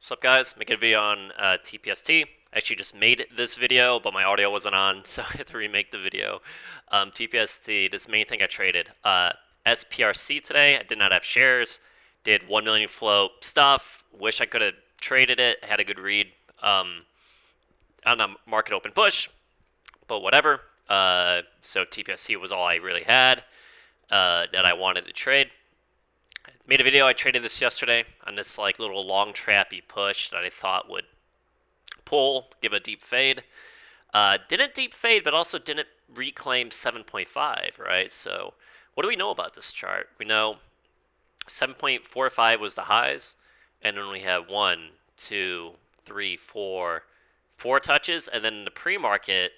What's up, guys? Making a video on TPST. I actually just made this video, but my audio wasn't on, so I had to remake the video. TPST, this main thing I traded. SPRC today, I did not have shares. Did 1 million float stuff. Wish I could have traded it. Had a good read on the market open push, but whatever. So TPST was all I really had that I wanted to trade. Made a video. I traded this yesterday on this like little long trappy push that I thought would pull, give a deep fade. Didn't deep fade, but also didn't reclaim 7.5, right? So what do we know about this chart? We know 7.45 was the highs, and then we have 1, 2, 3, 4 touches, and then in the pre-market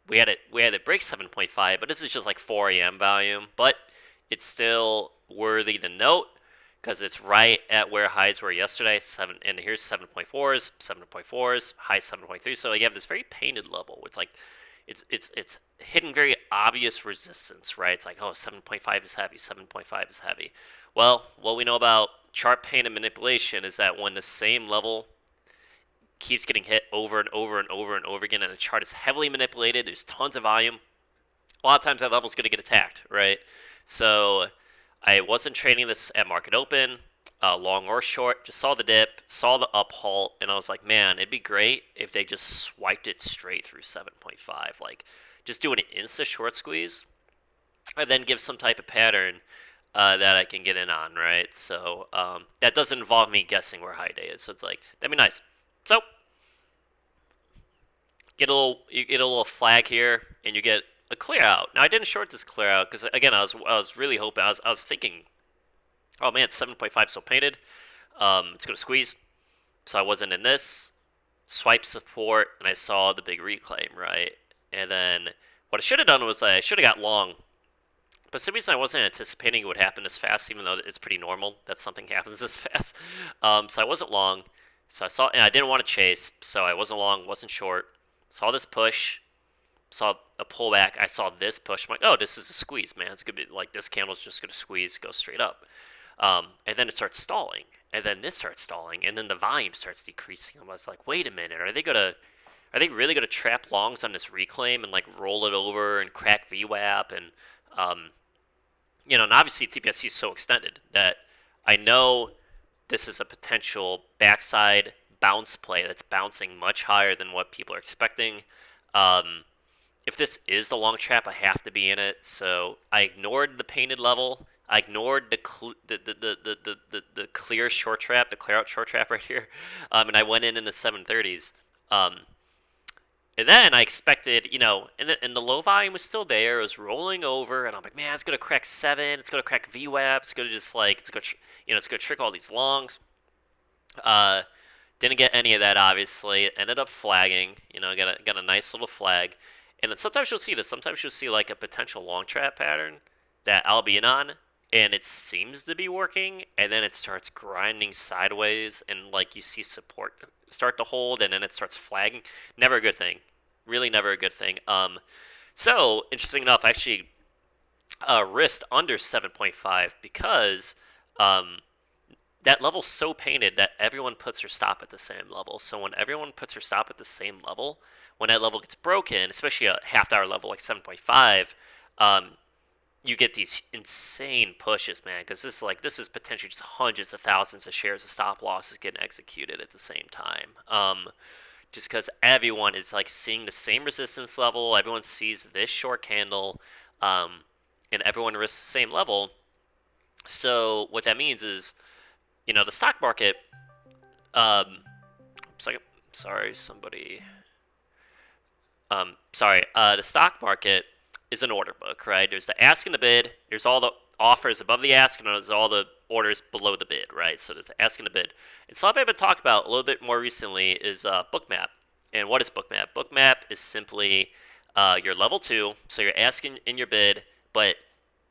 we had it break 7.5, but this is just like 4 a.m. volume, but it's still worthy to note because it's right at where highs were yesterday. And here's 7.4s, 7.4s, high 7.3. So you have this very painted level. It's like it's hitting very obvious resistance, right? It's like, oh, 7.5 is heavy, 7.5 is heavy. Well, what we know about chart pain and manipulation is that when the same level keeps getting hit over and over and over and over again, and the chart is heavily manipulated, there's tons of volume, a lot of times that level is going to get attacked, right? So I wasn't trading this at market open, long or short. Just saw the dip, saw the up halt, and I was like, man, it'd be great if they just swiped it straight through 7.5. Like, just do an insta short squeeze, and then give some type of pattern that I can get in on, right? So that doesn't involve me guessing where high day is. So it's like, that'd be nice. So you get a little flag here, and you get a clear out. Now I didn't short this clear out because again I was really hoping I was thinking, oh man, 7.5 still painted. It's gonna squeeze, so I wasn't in this. Swipe support, and I saw the big reclaim, right? And then what I should have done was I should have got long, but for some reason I wasn't anticipating it would happen this fast, even though it's pretty normal that something happens this fast. So I wasn't long. So I saw, and I didn't want to chase, so I wasn't long, wasn't short. Saw this push, saw a pullback. I saw this push. I'm like, oh, this is a squeeze, man. It's gonna be like this candle's just gonna squeeze, go straight up. And then it starts stalling, and then this starts stalling, and then the volume starts decreasing. I was like, wait a minute, are they really gonna trap longs on this reclaim and like roll it over and crack VWAP and and obviously TPSC is so extended that I know this is a potential backside bounce play that's bouncing much higher than what people are expecting. Um, if this is the long trap, I have to be in it. So I ignored the painted level. I ignored the clear short trap, the clear out short trap right here, and I went in the 730s. And then I expected, and the low volume was still there. It was rolling over, and I'm like, man, it's gonna crack 7. It's gonna crack VWAP. It's gonna just like it's gonna trick all these longs. Didn't get any of that, obviously. It ended up flagging. Got a nice little flag. And then sometimes you'll see this. Sometimes you'll see like a potential long trap pattern that I'll be in on, and it seems to be working, and then it starts grinding sideways, and like you see support start to hold, and then it starts flagging. Never a good thing. Really, never a good thing. So interesting enough, I actually risked under 7.5 because that level's so painted that everyone puts their stop at the same level. So when everyone puts their stop at the same level, when that level gets broken, especially a half-hour level like 7.5, you get these insane pushes, man. Because this is potentially just hundreds of thousands of shares of stop losses getting executed at the same time. Just because everyone is like seeing the same resistance level, everyone sees this short candle, and everyone risks the same level. So what that means is, the stock market. Second, sorry, somebody. The stock market is an order book, right? There's the ask and the bid. There's all the offers above the ask, and there's all the orders below the bid, right? So there's the ask and the bid. And something I've been talking about a little bit more recently is Bookmap. And what is Bookmap? Bookmap is simply your level 2, so you're asking in your bid, but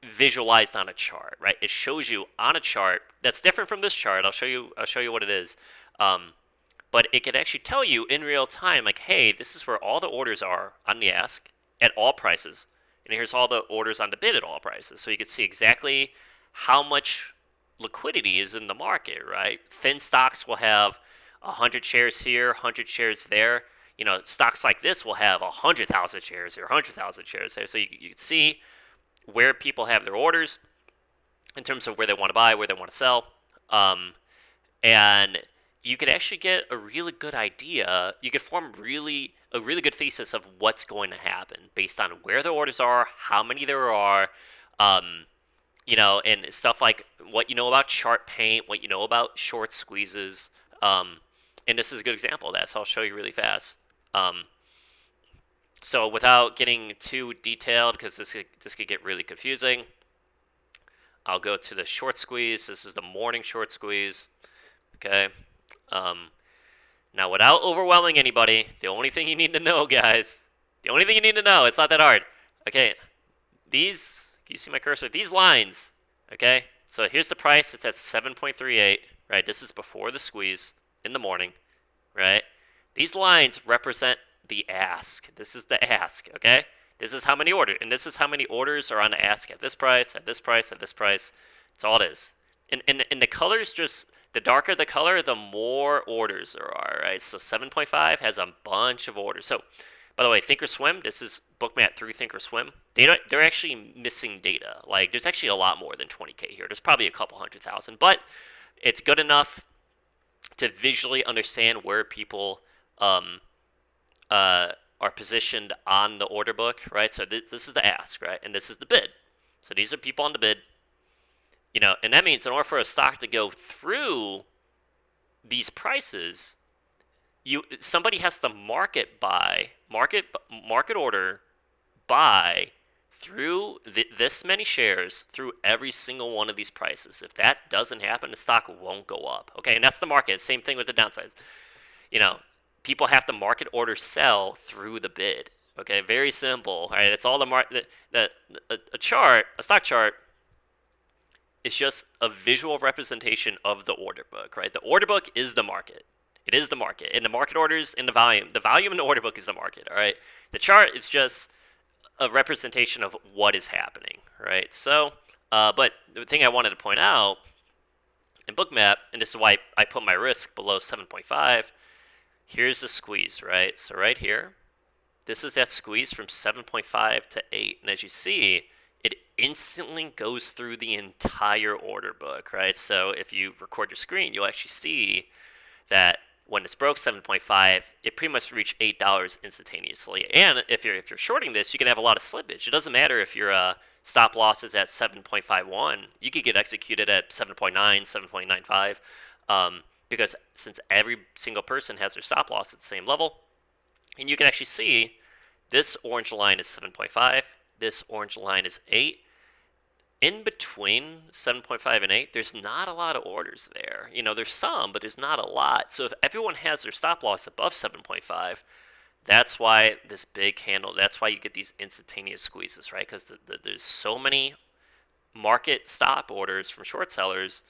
visualized on a chart, right? It shows you on a chart that's different from this chart. I'll show you what it is. But it can actually tell you in real time, like, hey, this is where all the orders are on the ask at all prices, and here's all the orders on the bid at all prices. So you can see exactly how much liquidity is in the market, right? Thin stocks will have 100 shares here, 100 shares there. You know, stocks like this will have 100,000 shares or 100,000 shares there. So you can see where people have their orders in terms of where they want to buy, where they want to sell. And you could actually get a really good idea. You could form a really good thesis of what's going to happen based on where the orders are, how many there are, you know, and stuff like what you know about chart paint, what you know about short squeezes. And this is a good example of that, so I'll show you really fast. So without getting too detailed, because this could get really confusing, I'll go to the short squeeze. This is the morning short squeeze. Okay. Now, without overwhelming anybody, the only thing you need to know, guys, the only thing you need to know, it's not that hard. Okay, these, can you see my cursor? These lines, okay? So here's the price. It's at 7.38, right? This is before the squeeze in the morning, right? These lines represent the ask. This is the ask, okay? This is how many orders, and this is how many orders are on the ask at this price, at this price, at this price. That's all it is. And the colors just, the darker the color, the more orders there are, right? So 7.5 has a bunch of orders. So, by the way, Thinkorswim, this is Bookmap through Thinkorswim. They're actually missing data. Like, there's actually a lot more than 20K here. There's probably a couple 100,000, but it's good enough to visually understand where people are positioned on the order book, right? So this is the ask, right? And this is the bid. So these are people on the bid. You know, and that means in order for a stock to go through these prices, somebody has to market order buy through this many shares through every single one of these prices. If that doesn't happen, the stock won't go up. Okay, and that's the market. Same thing with the downsides. You know, people have to market order sell through the bid. Okay, very simple. All right, it's all a chart, a stock chart. It's just a visual representation of the order book, right? The order book is the market. It is the market. And the market orders and the volume. The volume in the order book is the market, all right? The chart is just a representation of what is happening, right? So, but the thing I wanted to point out in Bookmap, and this is why I put my risk below 7.5, here's the squeeze, right? So right here, this is that squeeze from 7.5 to 8. And as you see, it instantly goes through the entire order book, right? So if you record your screen, you'll actually see that when it's broke 7.5, it pretty much reached $8 instantaneously. And if you're shorting this, you can have a lot of slippage. It doesn't matter if your stop loss is at 7.51. You could get executed at 7.9, 7.95, because since every single person has their stop loss at the same level, and you can actually see this orange line is 7.5. This orange line is 8. In between 7.5 and 8, there's not a lot of orders there. You know, there's some, but there's not a lot. So if everyone has their stop loss above 7.5, that's why this big candle, that's why you get these instantaneous squeezes, right? Because there's so many market stop orders from short sellers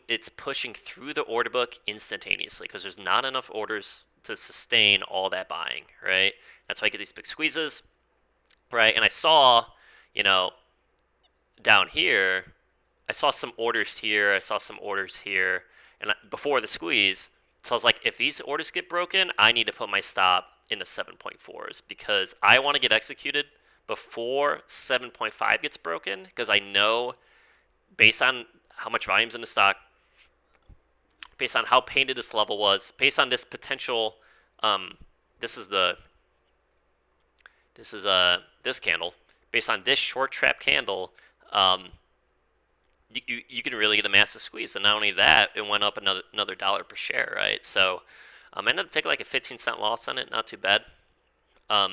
it's pushing through the order book instantaneously because there's not enough orders to sustain all that buying, right? That's why I get these big squeezes, right? And I saw, you know, down here, I saw some orders here, I saw some orders here, and before the squeeze, so I was like, if these orders get broken, I need to put my stop in the 7.4s because I want to get executed before 7.5 gets broken because I know based on how much volume's in the stock, based on how painted this level was, based on this potential, this candle, based on this short trap candle, you can really get a massive squeeze. And not only that, it went up another dollar per share, right? So I ended up taking like a 15-cent loss on it, not too bad. All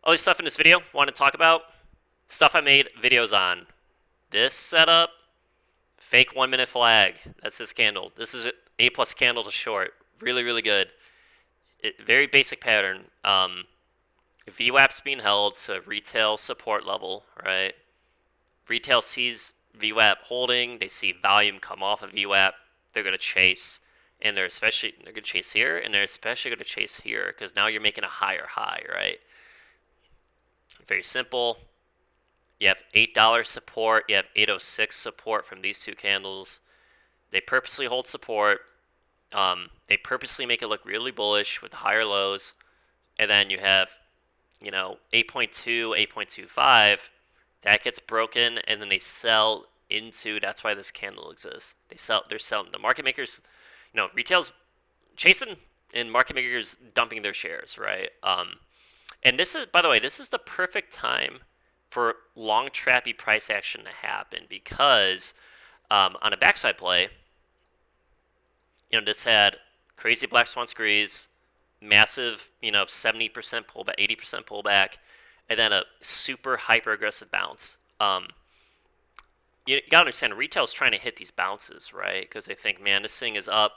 this stuff in this video, want to talk about stuff I made videos on. This setup, fake 1 minute flag. That's this candle. This is an A+ candle to short. Really, really good. Very basic pattern. VWAP's being held to retail support level, right? Retail sees VWAP holding. They see volume come off of VWAP. They're going to chase. And they're going to chase here. And they're especially going to chase here because now you're making a higher high, right? Very simple. You have $8 support. You have 806 support from these two candles. They purposely hold support. They purposely make it look really bullish with higher lows, and then you have 8.2, 8.25. That gets broken, and then they sell into. That's why this candle exists. They're selling. The market makers, retail's chasing, and market makers dumping their shares, right? And this is, by the way, this is the perfect time for long trappy price action to happen because on a backside play, this had crazy black swan squeeze, massive, 70% pullback, 80% pullback, and then a super hyper aggressive bounce. You gotta understand, retail's trying to hit these bounces, right? Because they think, man, this thing is up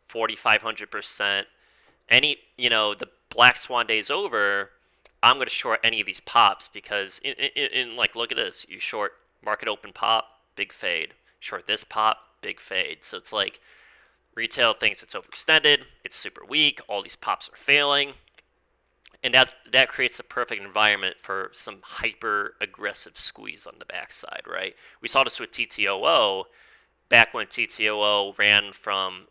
4,500%. The black swan day's over. I'm gonna short any of these pops because like, look at this. You short market open pop, big fade. Short this pop, big fade. So it's like retail thinks it's overextended, it's super weak, all these pops are failing, and that creates a perfect environment for some hyper aggressive squeeze on the backside, right? We saw this with TTOO back when TTOO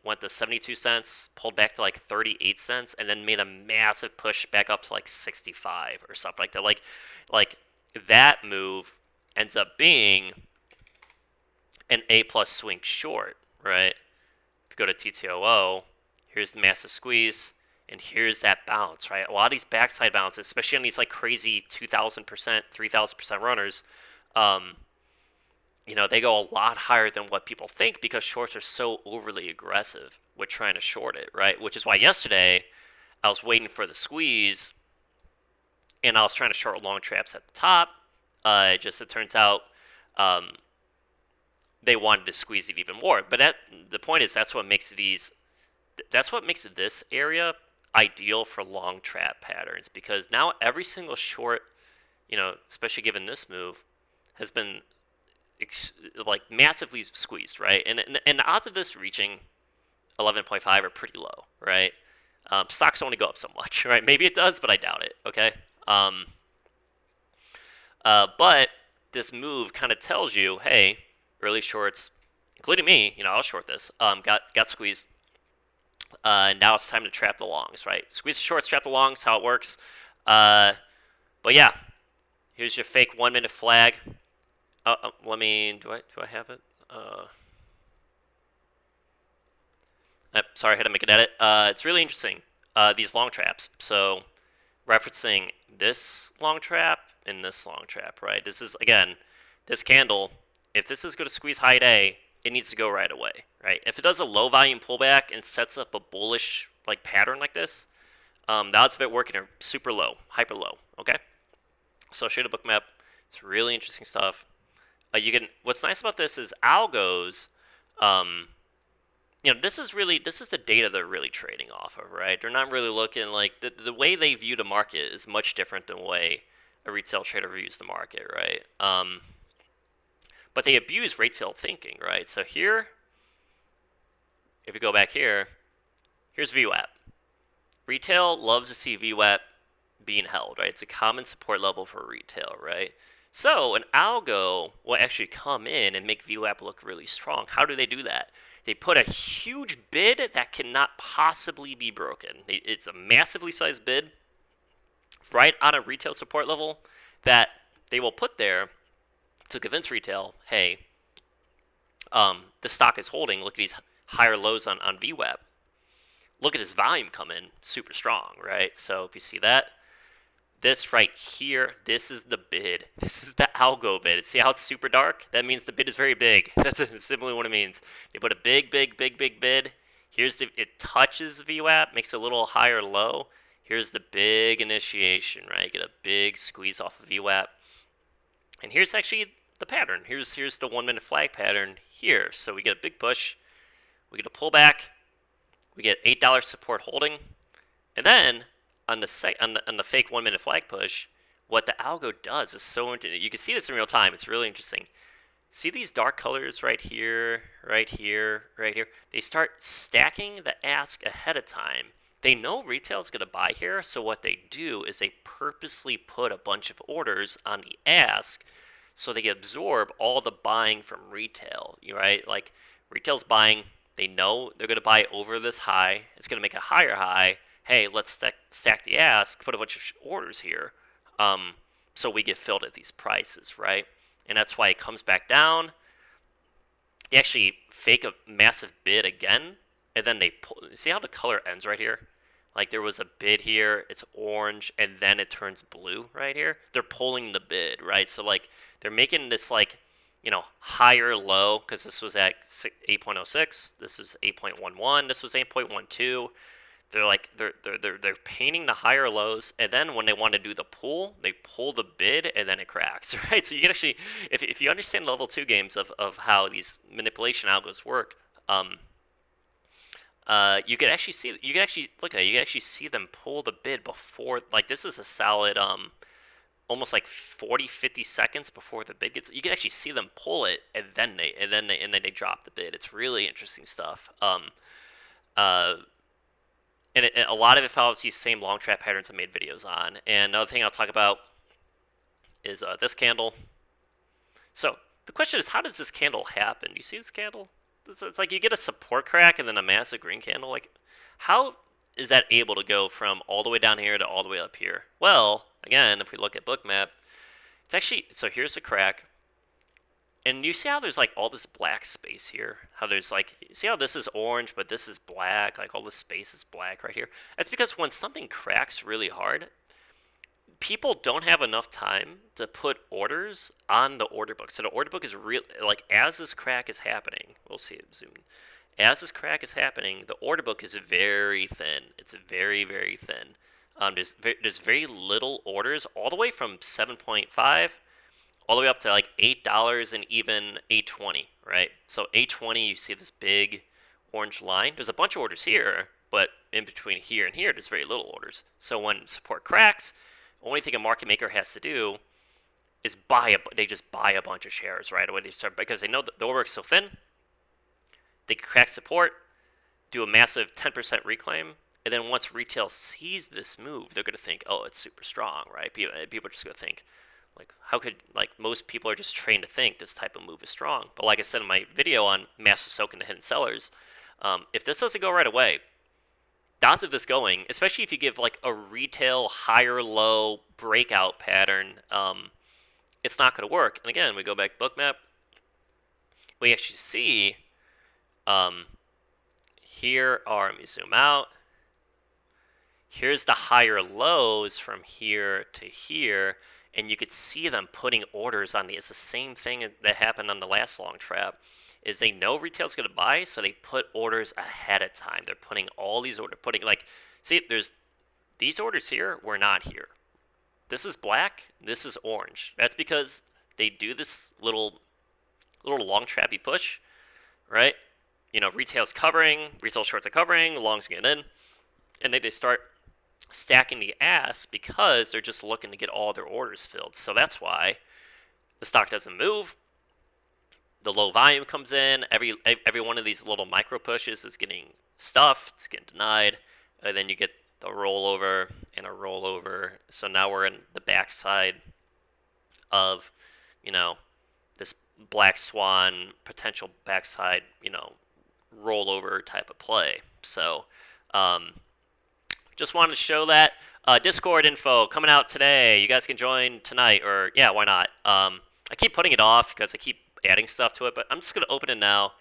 went to 72 cents, pulled back to like 38 cents, and then made a massive push back up to like 65 or something like that. Like that move ends up being an A plus swing short, right? Go to TTOO, here's the massive squeeze, and here's that bounce, right? A lot of these backside bounces, especially on these like crazy 2,000%, 3,000% runners, they go a lot higher than what people think because shorts are so overly aggressive with trying to short it, right? Which is why yesterday I was waiting for the squeeze, and I was trying to short long traps at the top. It turns out they wanted to squeeze it even more. But the point is that's what makes this area ideal for long trap patterns, because now every single short, especially given this move, has been like massively squeezed, right? And the odds of this reaching 11.5 are pretty low, right? Stocks only go up so much, right? Maybe it does, but I doubt it. Okay. But this move kind of tells you, hey, early shorts, including me, I'll short this. Got squeezed. Now it's time to trap the longs, right? Squeeze the shorts, trap the longs, how it works. But yeah, here's your fake 1 minute flag. Do I have it? Sorry, I had to make an edit. It's really interesting, these long traps. So referencing this long trap and this long trap, right? This is, again, this candle, if this is going to squeeze high day, it needs to go right away, right? If it does a low volume pullback and sets up a bullish like pattern like this, the odds of it working are super low, hyper low, okay? So I'll show you the Bookmap. It's really interesting stuff. What's nice about this is algos, this is the data they're really trading off of, right? They're not really looking like the way they view the market is much different than the way a retail trader views the market, right? But they abuse retail thinking, right? So here, if you go back here, here's VWAP. Retail loves to see VWAP being held, right? It's a common support level for retail, right? So an algo will actually come in and make VWAP look really strong. How do they do that? They put a huge bid that cannot possibly be broken. It's a massively sized bid right on a retail support level that they will put there to convince retail, hey, the stock is holding. Look at these higher lows on VWAP. Look at this volume come in super strong, right? So if you see that, this right here, this is the bid. This is the algo bid. See how it's super dark? That means the bid is very big. That's simply what it means. They put a big bid. It touches VWAP, makes it a little higher low. Here's the big initiation, right? Get a big squeeze off of VWAP. And here's actually the pattern. Here's the 1 minute flag pattern here. So we get a big push, we get a pullback, we get $8 support holding, and then on the fake 1 minute flag push, what the algo does is so interesting. You can see this in real time. It's really interesting. See these dark colors right here, right here, right here? They start stacking the ask ahead of time. They know retail's going to buy here, so what they do is they purposely put a bunch of orders on the ask so they absorb all the buying from retail, right? Like retail's buying They know they're going to buy over this high. It's going to make a higher high. Hey, let's stack the ask, put a bunch of orders here, um, so we get filled at these prices, right? And that's why it comes back down. They actually fake a massive bid again, and then they pull. See how the color ends right here? Like there was a bid here, it's orange, and then it turns blue right here. They're pulling the bid, right? So like they're making this like, higher low, because this was at 8.06, this was 8.11, this was 8.12. They're painting the higher lows, and then when they want to do the pull, they pull the bid, and then it cracks, right? So you can actually, if you understand level 2 games of how these manipulation algos work, you can actually see, you can actually look at it, you can actually see them pull the bid before, like this is a solid almost like 40-50 seconds before the bid gets. You can actually see them pull it, and then they drop the bid. It's really interesting stuff. Uh, and a lot of it follows these same long trap patterns I made videos on. And another thing I'll talk about is this candle. So the question is, how does this candle happen? Do you see this candle? It's like you get a support crack and then a massive green candle. Like, how is that able to go from all the way down here to all the way up here? Well, again, if we look at Bookmap, it's actually, so here's the crack. And you see how there's like all this black space here? How there's like, see how this is orange, but this is black? Like all this space is black right here. That's because when something cracks really hard, people don't have enough time to put orders on the order book. So the order book is real, like as this crack is happening, we'll see it zoom in. As this crack is happening, the order book is very thin. It's very, very thin. There's very little orders, all the way from 7.5 all the way up to like $8 and even $8.20, right? So $8.20, you see this big orange line. There's a bunch of orders here, but in between here and here, there's very little orders. So when support cracks, the only thing a market maker has to do is they just buy a bunch of shares right away. They start, because they know that the order is so thin, they crack support, do a massive 10% reclaim, and then once retail sees this move, they're going to think, oh, it's super strong, right? People are just going to think, like, how could, like, most people are just trained to think this type of move is strong. But like I said in my video on massive soak into hidden sellers, if this doesn't go right away, the odds of this going, especially if you give like a retail higher low breakout pattern, it's not going to work. And again, we go back to Bookmap, we actually see here are, let me zoom out. Here's the higher lows from here to here, and you could see them putting orders on these. It's the same thing that happened on the last long trap, is they know retail's going to buy, so they put orders ahead of time. They're putting all these orders, see, there's these orders here were not here. This is black, this is orange. That's because they do this little long trappy push, right? Retail's covering, retail shorts are covering, longs get in, and they start stacking the ask because they're just looking to get all their orders filled. So that's why the stock doesn't move. The low volume comes in. Every one of these little micro pushes is getting stuffed, it's getting denied, and then you get the rollover and a rollover. So now we're in the backside of, this black swan potential backside, rollover type of play. So just wanted to show that. Discord info coming out today. You guys can join tonight, or yeah, why not? I keep putting it off because I keep adding stuff to it, but I'm just gonna open it now.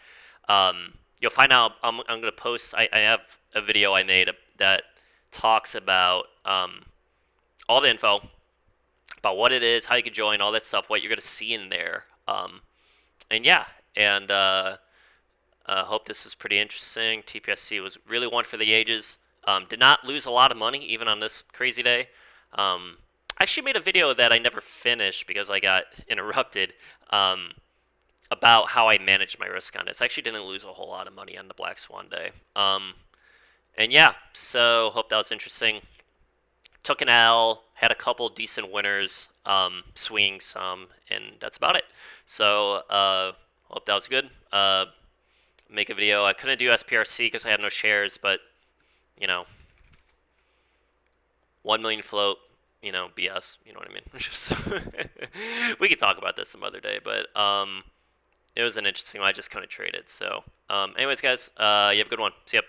You'll find out. I'm gonna post. I have a video I made that talks about all the info about what it is, how you can join, all that stuff, what you're gonna see in there. And yeah, and hope this was pretty interesting. TPSC was really one for the ages. Did not lose a lot of money even on this crazy day. I actually made a video that I never finished because I got interrupted about how I managed my risk on this. I actually didn't lose a whole lot of money on the Black Swan day. And yeah, so hope that was interesting. Took an L, had a couple decent winners, swing some, and that's about it. So hope that was good. Make a video. I couldn't do SPRC because I had no shares, but 1 million float, BS, you know what I mean? We could talk about this some other day, but it was an interesting one. I just couldn't trade it. So, anyways, guys, you have a good one. See ya.